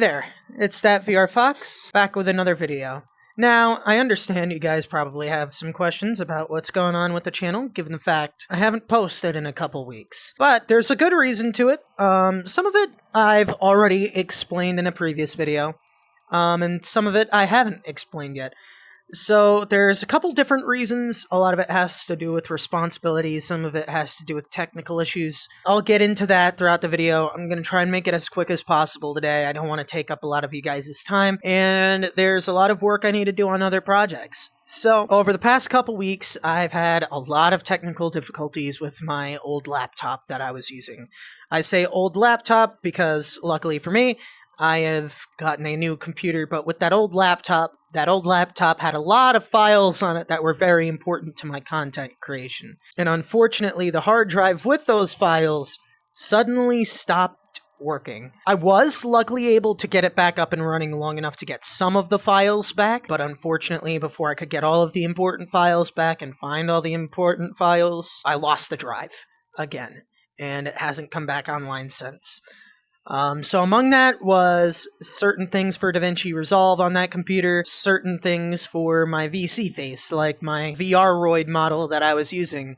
there, it's that VR Fox, back with another video. Now, I understand you guys probably have some questions about what's going on with the channel, given the fact I haven't posted in a couple weeks. But there's a good reason to it. Some of it I've already explained in a previous video, and some of it I haven't explained yet. So there's a couple different reasons. A lot of it has to do with responsibilities, some of it has to do with technical issues. I'll get into that throughout the video. I'm going to try and make it as quick as possible today. I don't want to take up a lot of you guys' time, and there's a lot of work I need to do on other projects. So, over the past couple weeks, I've had a lot of technical difficulties with my old laptop that I was using. I say old laptop because, luckily for me, I have gotten a new computer, but with that old laptop had a lot of files on it that were very important to my content creation. And unfortunately, the hard drive with those files suddenly stopped working. I was luckily able to get it back up and running long enough to get some of the files back, but unfortunately, before I could get all of the important files back and find all the important files, I lost the drive again, and it hasn't come back online since. So among that was certain things for DaVinci Resolve on that computer, certain things for my VC face, like my VRroid model that I was using,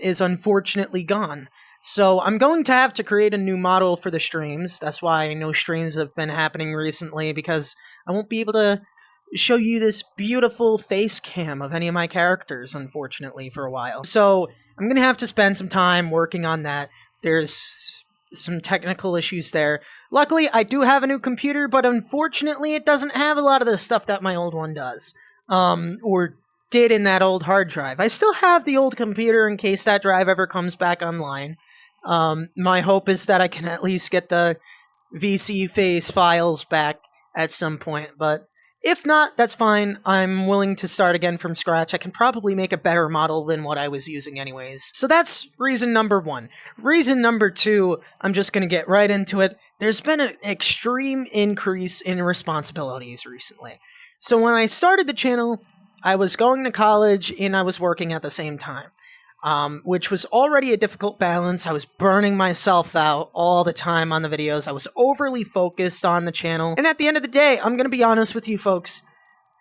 is unfortunately gone. So I'm going to have to create a new model for the streams. That's why no streams have been happening recently, because I won't be able to show you this beautiful face cam of any of my characters, unfortunately, for a while. So I'm going to have to spend some time working on that. There's some technical issues there. Luckily, I do have a new computer, but unfortunately, it doesn't have a lot of the stuff that my old one does, or did in that old hard drive. I still have the old computer in case that drive ever comes back online. My hope is that I can at least get the VC face files back at some point, but if not, that's fine. I'm willing to start again from scratch. I can probably make a better model than what I was using anyways. So that's reason number one. Reason number two, I'm just going to get right into it. There's been an extreme increase in responsibilities recently. So when I started the channel, I was going to college and I was working at the same time. Which was already a difficult balance. I was burning myself out all the time on the videos. I was overly focused on the channel. And at the end of the day, I'm going to be honest with you folks,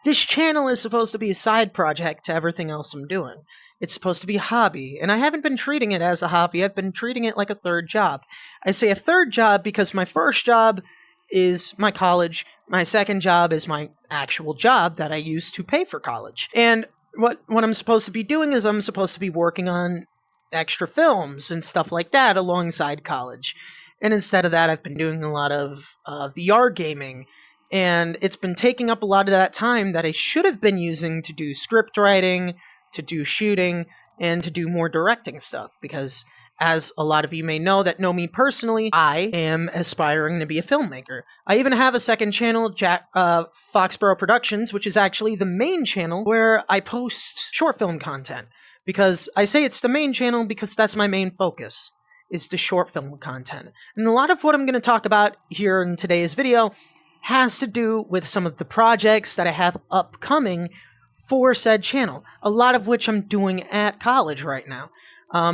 this channel is supposed to be a side project to everything else I'm doing. It's supposed to be a hobby, and I haven't been treating it as a hobby. I've been treating it like a third job. I say a third job because my first job is my college. My second job is my actual job that I use to pay for college. And what I'm supposed to be doing is I'm supposed to be working on extra films and stuff like that alongside college. And instead of that, I've been doing a lot of VR gaming. And it's been taking up a lot of that time that I should have been using to do script writing, to do shooting, and to do more directing stuff. Because as a lot of you may know that know me personally, I am aspiring to be a filmmaker. I even have a second channel, Foxborough Productions, which is actually the main channel where I post short film content. Because I say it's the main channel because that's my main focus, is the short film content. And a lot of what I'm going to talk about here in today's video has to do with some of the projects that I have upcoming for said channel. A lot of which I'm doing at college right now.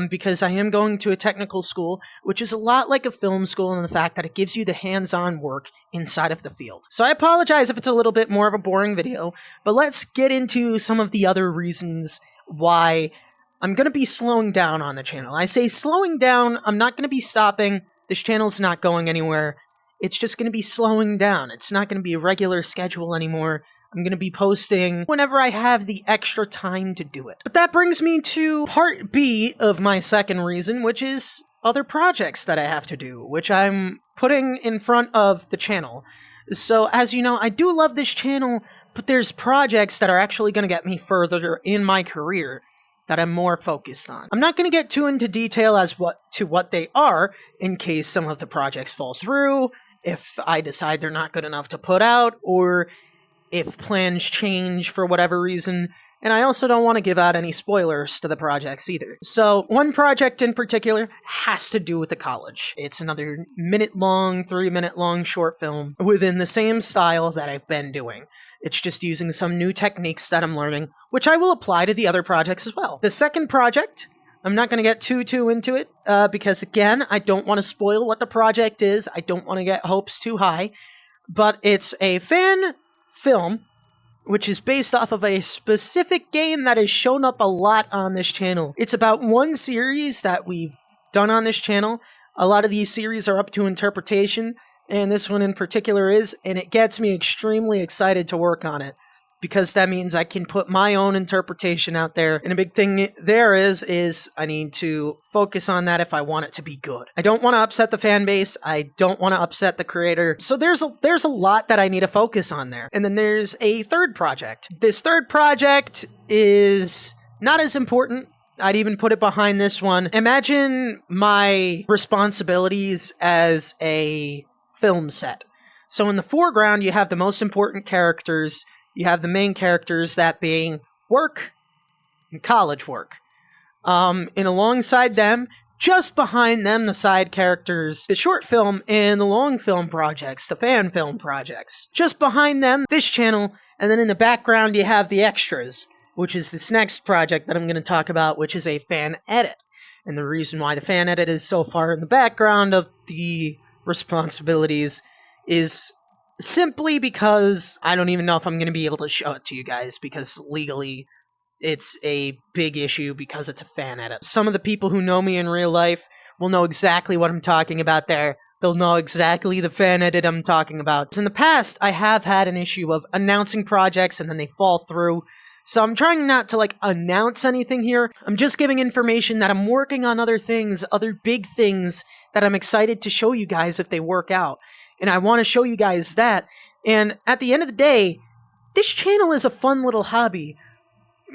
Because I am going to a technical school, which is a lot like a film school in the fact that it gives you the hands-on work inside of the field. So I apologize if it's a little bit more of a boring video, but let's get into some of the other reasons why I'm going to be slowing down on the channel. I say slowing down, I'm not going to be stopping. This channel's not going anywhere. It's just going to be slowing down. It's not going to be a regular schedule anymore. I'm going to be posting whenever I have the extra time to do it. But that brings me to part B of my second reason, which is other projects that I have to do, which I'm putting in front of the channel. So, as you know, I do love this channel, but there's projects that are actually going to get me further in my career that I'm more focused on. I'm not going to get too into detail as to what they are, in case some of the projects fall through, if I decide they're not good enough to put out, or if plans change for whatever reason, and I also don't want to give out any spoilers to the projects either. So, one project in particular has to do with the college. It's another minute-long, 3-minute-long short film within the same style that I've been doing. It's just using some new techniques that I'm learning, which I will apply to the other projects as well. The second project, I'm not going to get too into it, because again, I don't want to spoil what the project is. I don't want to get hopes too high. but it's a fan film which is based off of a specific game that has shown up a lot on this channel. It's about one series that we've done on this channel. A lot of these series are up to interpretation, and this one in particular is, and it gets me extremely excited to work on it, because that means I can put my own interpretation out there. And a big thing there is I need to focus on that if I want it to be good. I don't want to upset the fan base. I don't want to upset the creator. So there's a lot that I need to focus on there. And then there's a third project. This third project is not as important. I'd even put it behind this one. Imagine my responsibilities as a film set. So in the foreground, you have the most important characters. You have the main characters, that being work and college work. And alongside them, just behind them, the side characters, the short film and the long film projects, the fan film projects. Just behind them, this channel, and then in the background you have the extras, which is this next project that I'm going to talk about, which is a fan edit. And the reason why the fan edit is so far in the background of the responsibilities is simply because I don't even know if I'm going to be able to show it to you guys, because legally it's a big issue because it's a fan edit. Some of the people who know me in real life will know exactly what I'm talking about there. They'll know exactly the fan edit I'm talking about. In the past, I have had an issue of announcing projects and then they fall through. So I'm trying not to announce anything here. I'm just giving information that I'm working on other things, other big things that I'm excited to show you guys if they work out. And I want to show you guys that. And at the end of the day, this channel is a fun little hobby.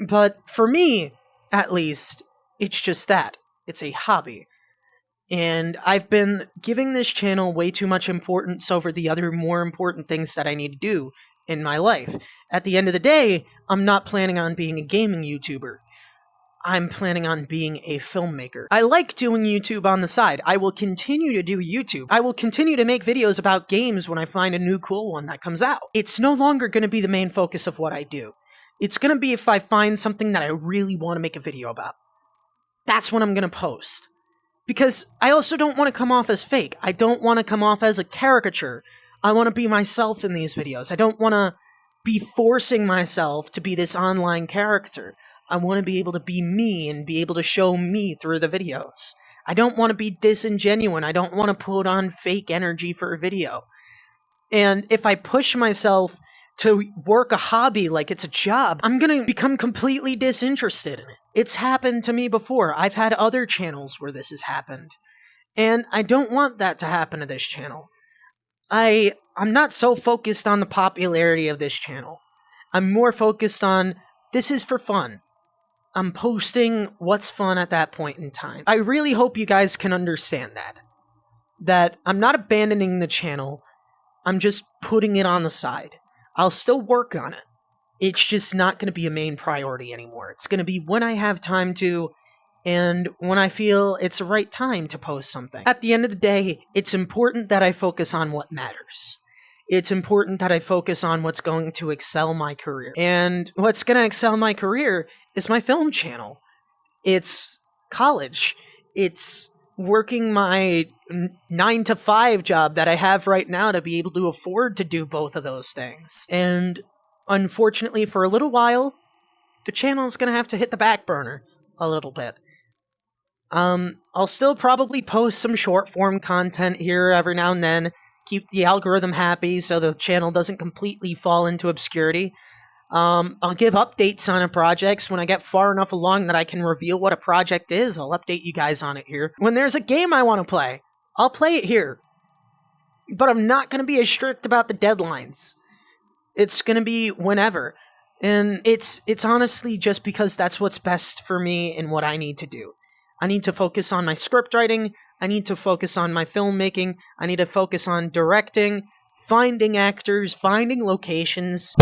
But for me, at least, it's just that. It's a hobby. And I've been giving this channel way too much importance over the other more important things that I need to do in my life. At the end of the day, I'm not planning on being a gaming YouTuber. I'm planning on being a filmmaker. I like doing YouTube on the side. I will continue to do YouTube. I will continue to make videos about games when I find a new cool one that comes out. It's no longer going to be the main focus of what I do. It's going to be if I find something that I really want to make a video about. That's what I'm going to post. Because I also don't want to come off as fake. I don't want to come off as a caricature. I want to be myself in these videos. I don't want to be forcing myself to be this online character. I want to be able to be me and be able to show me through the videos. I don't want to be disingenuous. I don't want to put on fake energy for a video. And if I push myself to work a hobby like it's a job, I'm going to become completely disinterested in it. It's happened to me before. I've had other channels where this has happened. And I don't want that to happen to this channel. I'm not so focused on the popularity of this channel. I'm more focused on, this is for fun. I'm posting what's fun at that point in time. I really hope you guys can understand that. That I'm not abandoning the channel. I'm just putting it on the side. I'll still work on it. It's just not going to be a main priority anymore. It's going to be when I have time to, and when I feel it's the right time to post something. At the end of the day, it's important that I focus on what matters. It's important that I focus on what's going to excel my career. And what's going to excel my career is my film channel. It's college. It's working my 9-to-5 job that I have right now to be able to afford to do both of those things. And unfortunately, for a little while, the channel is going to have to hit the back burner a little bit. I'll still probably post some short-form content here every now and then, keep the algorithm happy so the channel doesn't completely fall into obscurity. I'll give updates on projects when I get far enough along that I can reveal what a project is. I'll update you guys on it here. When there's a game I want to play, I'll play it here. But I'm not going to be as strict about the deadlines. It's going to be whenever. And it's honestly just because that's what's best for me and what I need to do. I need to focus on my script writing. I need to focus on my filmmaking. I need to focus on directing, finding actors, finding locations,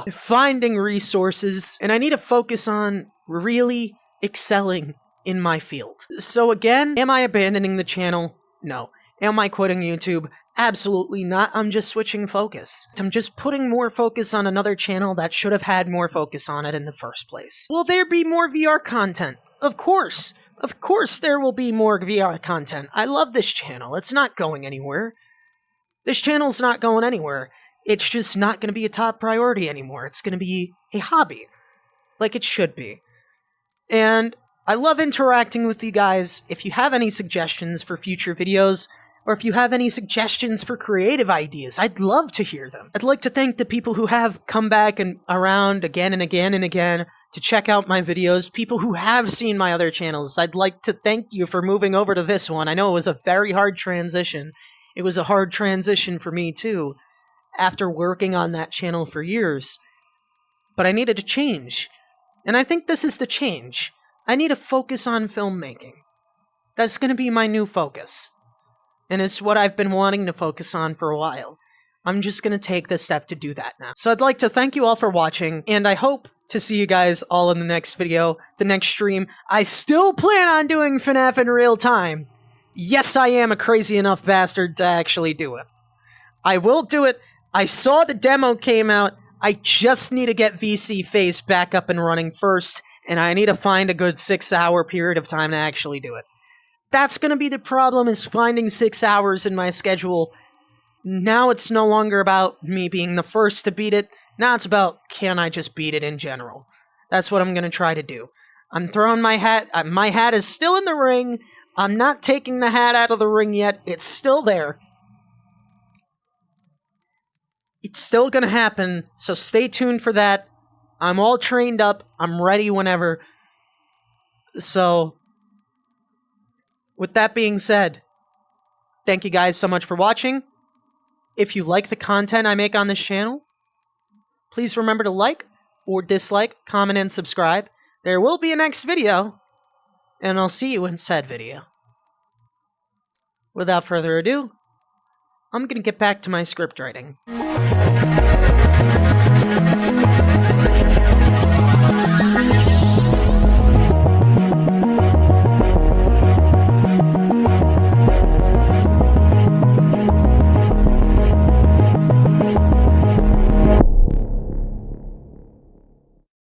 finding resources, and I need to focus on really excelling in my field. So again, am I abandoning the channel? No. Am I quitting YouTube? Absolutely not. I'm just switching focus. I'm just putting more focus on another channel that should have had more focus on it in the first place. Will there be more VR content? Of course. Of course there will be more VR content. I love this channel. It's not going anywhere. This channel's not going anywhere. It's just not going to be a top priority anymore. It's going to be a hobby, like it should be. And I love interacting with you guys. If you have any suggestions for future videos, or if you have any suggestions for creative ideas, I'd love to hear them. I'd like to thank the people who have come back and around again and again and again to check out my videos, people who have seen my other channels. I'd like to thank you for moving over to this one. I know it was a very hard transition. It was a hard transition for me too, after working on that channel for years. But I needed to change. And I think this is the change. I need to focus on filmmaking. That's going to be my new focus. And it's what I've been wanting to focus on for a while. I'm just going to take the step to do that now. So I'd like to thank you all for watching, and I hope to see you guys all in the next video, the next stream. I still plan on doing FNAF in real time. Yes, I am a crazy enough bastard to actually do it. I will do it. I saw the demo came out. I just need to get VC Face back up and running first, and I need to find a good 6-hour period of time to actually do it. That's going to be the problem, is finding 6 hours in my schedule. Now it's no longer about me being the first to beat it. Now it's about, can I just beat it in general? That's what I'm going to try to do. I'm throwing my hat. My hat is still in the ring. I'm not taking the hat out of the ring yet. It's still there. It's still going to happen, so stay tuned for that. I'm all trained up. I'm ready whenever. So, with that being said, thank you guys so much for watching. If you like the content I make on this channel, please remember to like or dislike, comment, and subscribe. There will be a next video, and I'll see you in said video. Without further ado, I'm going to get back to my script writing.